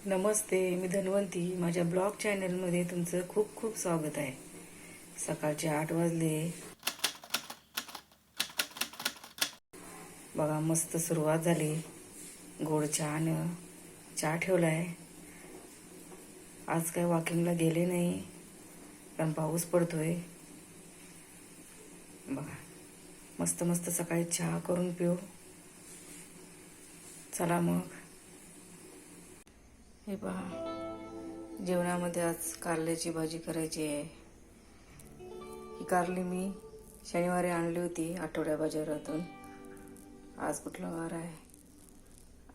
नमस्ते, मी धन्वंती. माझ्या ब्लॉग चॅनलमध्ये तुमचं खूप खूप स्वागत आहे. सकाळचे 8 वाजले. बघा, मस्त सुरुवात झाली. गोड चहानं चहा ठेवला आहे. आज काय वॉकिंगला गेले नाही कारण पाऊस पडतोय. बघा, मस्त मस्त सकाळी चहा करून पिऊ. चला मग. हे पहा, जेवणामध्ये आज कारल्याची भाजी करायची आहे. ही कारली मी शनिवारी आणली होती आठवड्या बाजारातून. आज कुठला वार आहे?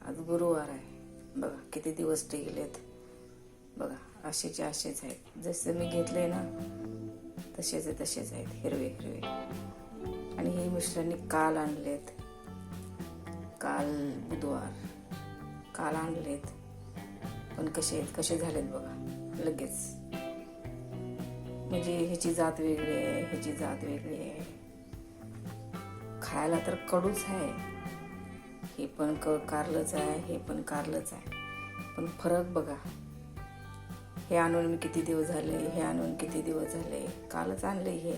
आज गुरुवार आहे. बघा किती दिवस टिकलेत. बघा, असेच आहेत. जसे मी घेतले ना तसेच आहेत, हिरवे हिरवे. आणि हे मिस्टरांनी काल आणलेत. काल बुधवार काल आणलेत. पण कसे झालेत बघा लगेच. म्हणजे ह्याची जात वेगळी आहे, ह्याची जात वेगळी आहे. खायला तर कडूच आहे. हे पण कारलंच आहे, हे पण कारलंच आहे. पण फरक बघा. हे आणून मी किती दिवस झाले, हे आणून किती दिवस झाले. कालच आणले. हे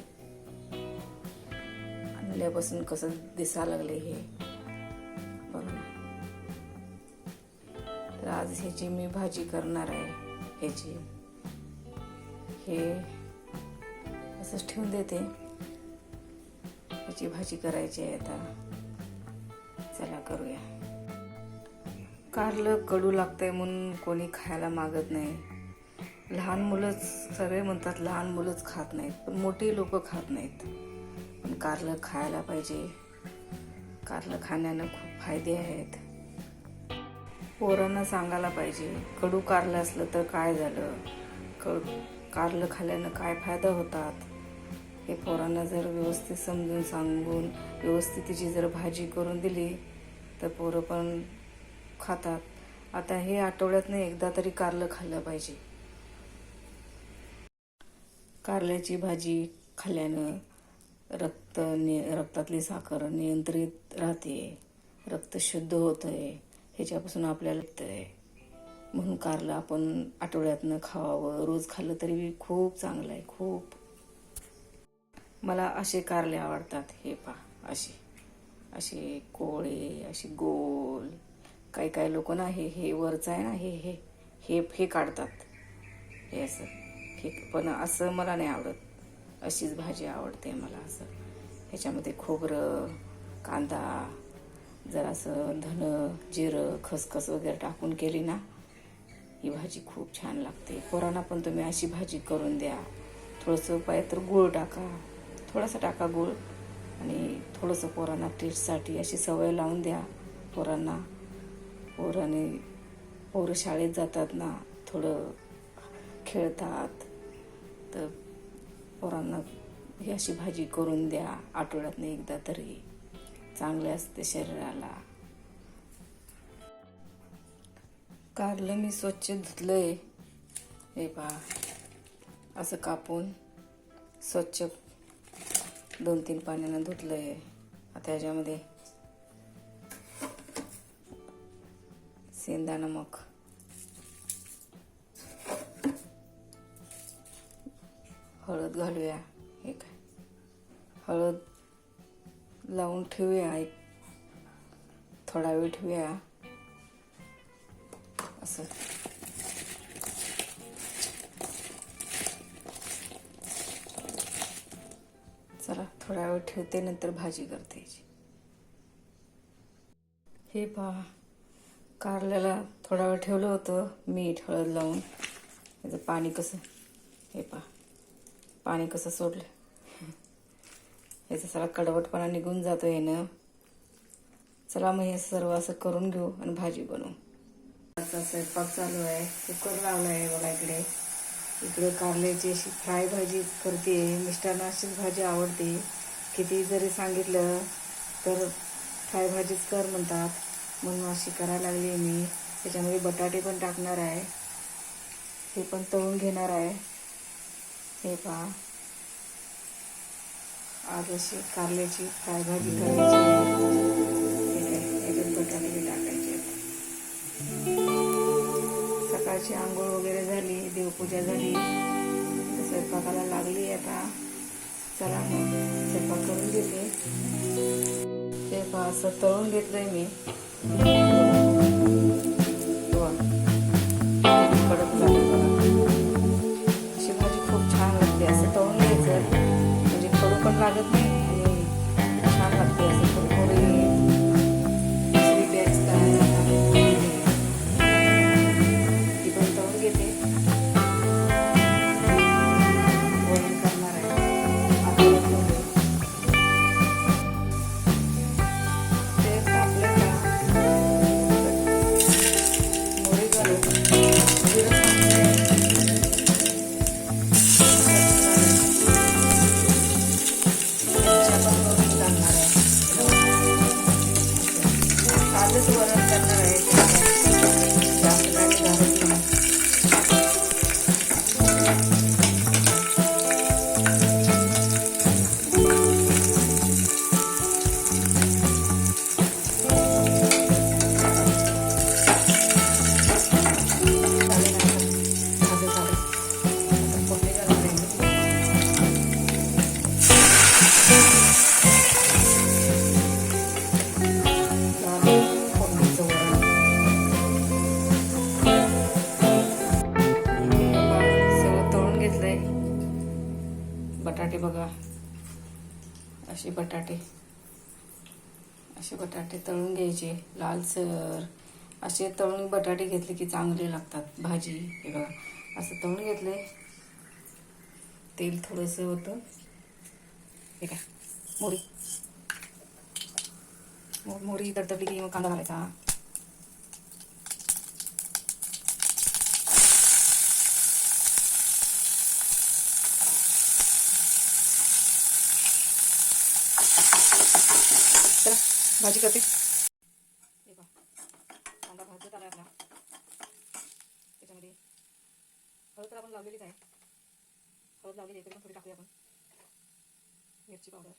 आणल्यापासून कसं दिसायला लागले हे बघा ना. तर आज ह्याची मी भाजी करणार आहे. हे असंच ठेवून देते. ह्याची भाजी करायची आहे आता. चला करूया. कारलं कडू लागतंय म्हणून कोणी खायला मागत नाही. लहान मुलंच, सगळे म्हणतात लहान मुलंच खात नाहीत, पण मोठी लोक खात नाहीत. पण कारलं खायला पाहिजे. कारलं खाण्यानं खूप फायदे आहेत. पोरांना सांगायला पाहिजे, कडू कारलं असलं तर काय झालं, कारलं खाल्ल्यानं काय फायदा होतात, हे पोरांना जर व्यवस्थित समजून सांगून व्यवस्थित तिची जर भाजी करून दिली तर पोरं पण खातात. आता हे आठवड्यातनं एकदा तरी कारलं खाल्लं पाहिजे. कारल्याची भाजी खाल्ल्यानं रक्तातली साखर नियंत्रित राहते, रक्त शुद्ध होतंय, ह्याच्यापासून आपल्याला येतंय. म्हणून कारलं आपण आठवड्यातनं खावावं. रोज खाल्लं तरी खूप चांगलं आहे, खूप. मला असे कारले आवडतात. हे पहा, असे कोळे, असे गोल. काही लोक ना हे वरचं आहे ना हे काढतात. हे असं हे, पण असं मला नाही आवडत. अशीच भाजी आवडते मला. असं ह्याच्यामध्ये खोबरं, कांदा, जरासं धनं, जिरं, खसखस वगैरे टाकून केली ना ही भाजी खूप छान लागते. पोरांना पण तुम्ही अशी भाजी करून द्या. थोडंसं पाहिजे तर गूळ टाका, थोडासा टाका गूळ. आणि थोडंसं पोरांना टेस्टसाठी अशी सवय लावून द्या पोरांना. पोरं शाळेत जातात ना, थोडं खेळतात, तर पोरांना ही अशी भाजी करून द्या आठवड्यातनं एकदा तरी. चांगले असते शरीराला. कारलं मी स्वच्छ धुतलंय. हे पहा, असं कापून स्वच्छ 2-3 पाण्यानं धुतलंय. आता ह्याच्यामध्ये सेंधा नमक, हळद घालूया. हे काय, हळद लावून ठेवूया. थोडा वेळ ठेवूया असं. चला थोडा वेळ ठेवते, नंतर भाजी करते याची. हे पहा, कारल्याला थोडा वेळ ठेवलं होतं मीठ हळद लावून. याचं पाणी कसं, हे पहा पाणी कसं सोडलं. याचा सगळा कडवटपणा निघून जातो यानं. चला मग हे सर्व असं करून घेऊ आणि भाजी बनवू. आता स्वयंपाक चालू आहे. कुकर लावला आहे बघा. इकडे कारल्याची अशी फ्राय भाजी करते. मिस्टरांना अशीच भाजी आवडते. किती जरी सांगितलं तर फ्राय भाजीच कर म्हणतात, म्हणून अशी करायला लागली मी. त्याच्यामध्ये बटाटे पण टाकणार आहे. हे पण तळून घेणार आहे. हे पहा, आज अशी कारल्याची फ्राय भाजी करायची आहे. याच्यात बटाटे टाकायचे. सकाळची आंघोळ वगैरे झाली, देवपूजा झाली, तर स्वयंपाकाला लागली आता. चला मग स्वयंपाक करून घेते. स्वयंपाक असं तळून घेतलंय मी. कडक झाली बघा. अशी भाजी खूप छान लागते. असं तळून घ्यायचं म्हणजे कडू पण लागत नाही आणि छान लागते. असं कुरकुरी बटाटे बघा. असे बटाटे तळून घ्यायचे लालसर. असे तळून बटाटे घेतले की चांगले लागतात भाजी. हे बघा असं तळून घेतले. तेल थोडंसं होतं. हे काय मोहरी तडतडली की मग कांदा घालायचा. चला भाजी करते. हे बघा कांदा भाजत आला आपला. त्याच्यामध्ये हळद तर आपण लावलेलीच आहे. हळद लावलेली आहे तरी पण थोडी टाकूया आपण. मिरची पावडर.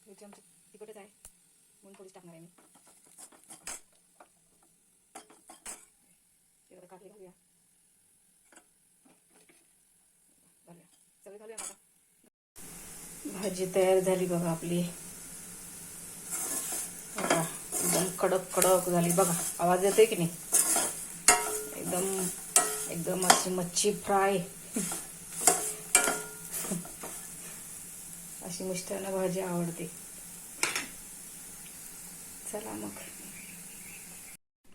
मिरची आमची तिखटच आहे म्हणून थोडीच टाकणार आहे मी. ते आता काढले घालूया. सगळे घालूया आता. भाजी तयार झाली बघा आपली. एकदम कडक झाली बघा. आवाज येतोय की नाही. एकदम अशी मच्छी फ्राय. अशी मिस्टरांना भाजी आवडते. चला मग.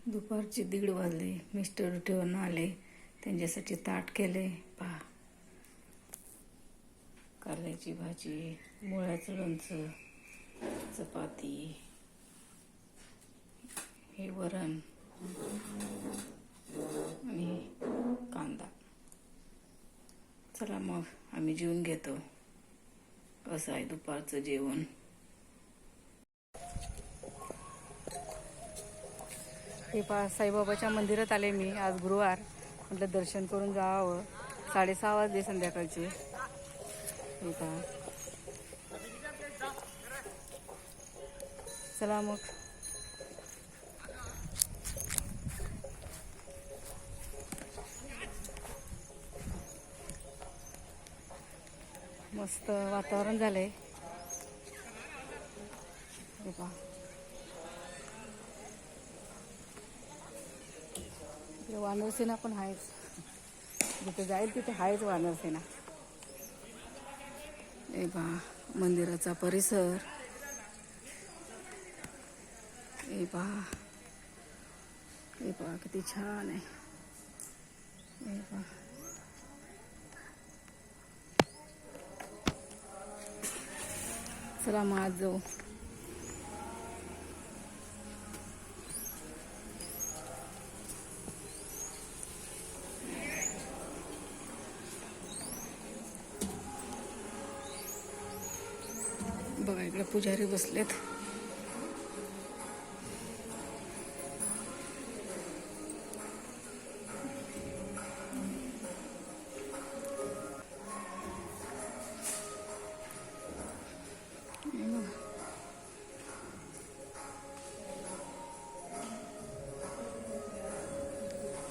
दुपारचे 1:30 वाजले. मिस्टर ठेवून आले. त्यांच्यासाठी ताट केले. पहा कारल्याची भाजी, मुळ्याचं लोणचं, चपाती, हे वरण आणि कांदा. चला मग आम्ही जेवून घेतो. असं आहे दुपारचं जेवण. हे साईबाबाच्या मंदिरात आले मी. आज गुरुवार म्हटलं दर्शन करून जावं. 6:30 वाजले संध्याकाळचे. हे पहा. चला मग. मस्त वातावरण झालंय. हे पहा वानरसेना पण आहेच. जिथे जाईल तिथे आहेच वानरसेना. हे पहा मंदिराचा परिसर. हे पहा किती छान आहे. हे पहा चला मग आज जाऊ. बघा इकडे पुजारी बसलेत.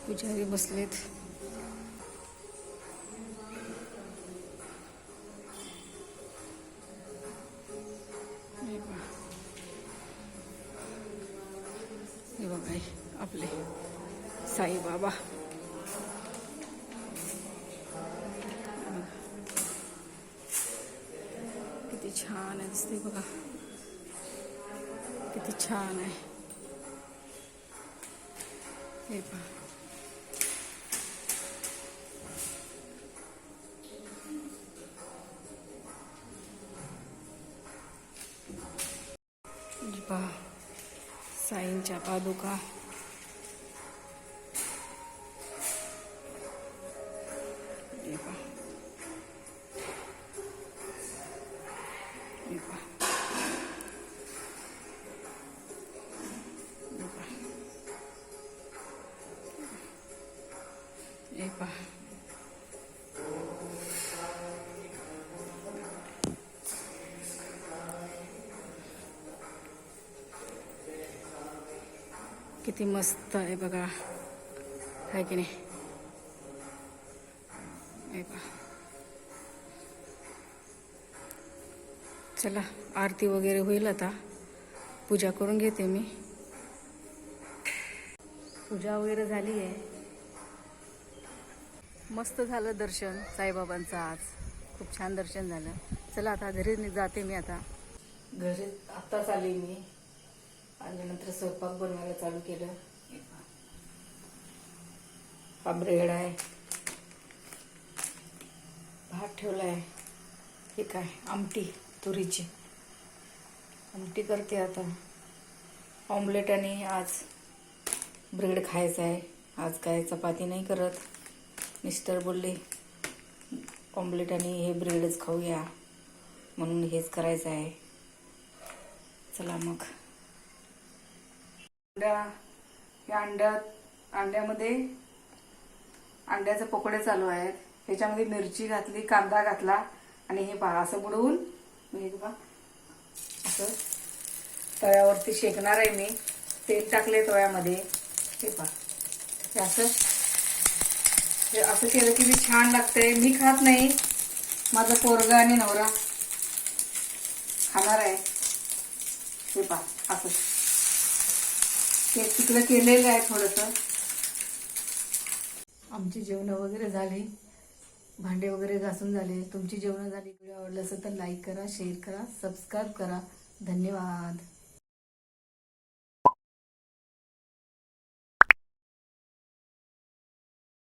पुजारी बसलेत. बाबा, किती छान आहे दिसते बघा, किती छान आहे हे पहा. पहा साईंच्या पादुका. हे पहा, हे पहा, हे पहा, हे पहा. किती मस्त आहे बघा, आहे की नाही. हे पहा. चला आरती वगैरे होईल, आता पूजा करून घेते मी. पूजा वगैरे झाली आहे. मस्त झालं दर्शन साईबाबांचं आज, खूप छान दर्शन झालं. चला आता घरी जाते मी. आता घरी आत्ताच आले मी. आल्यानंतर स्वयंपाक बनवायला चालू केलं. हा ब्रेड आहे, भात ठेवलाय. हे काय आमटी, तुरीची आमटी करते आता. ऑमलेट आणि आज ब्रेड खायचा आहे. आज काय चपाती नाही करत. मिस्टर बोलले ऑमलेट आणि हे ब्रेडच खाऊया, म्हणून हेच करायचं आहे. चला मग. अंड्यामध्ये अंड्याचे पकोडे चालू आहेत. ह्याच्यामध्ये मिरची घातली, कांदा घातला आणि हे पहा असं बुडवून मी असं तव्यावरती शेकणार आहे. मी तेल टाकले तव्यामध्ये. हे पहा, हे असं केलं की छान लागतंय. मी खात नाही, माझा पोरगा आणि नवरा खाणार आहे. हे पहा असं तिकडे केलेलं आहे थोडंसं. आमची जेवणं वगैरे झाली, भांडे वगैरे घासून झाले. तुमची जेवणं झाली. व्हिडिओ आवडला असेल तर लाईक करा, शेअर करा, सबस्क्राईब करा. धन्यवाद.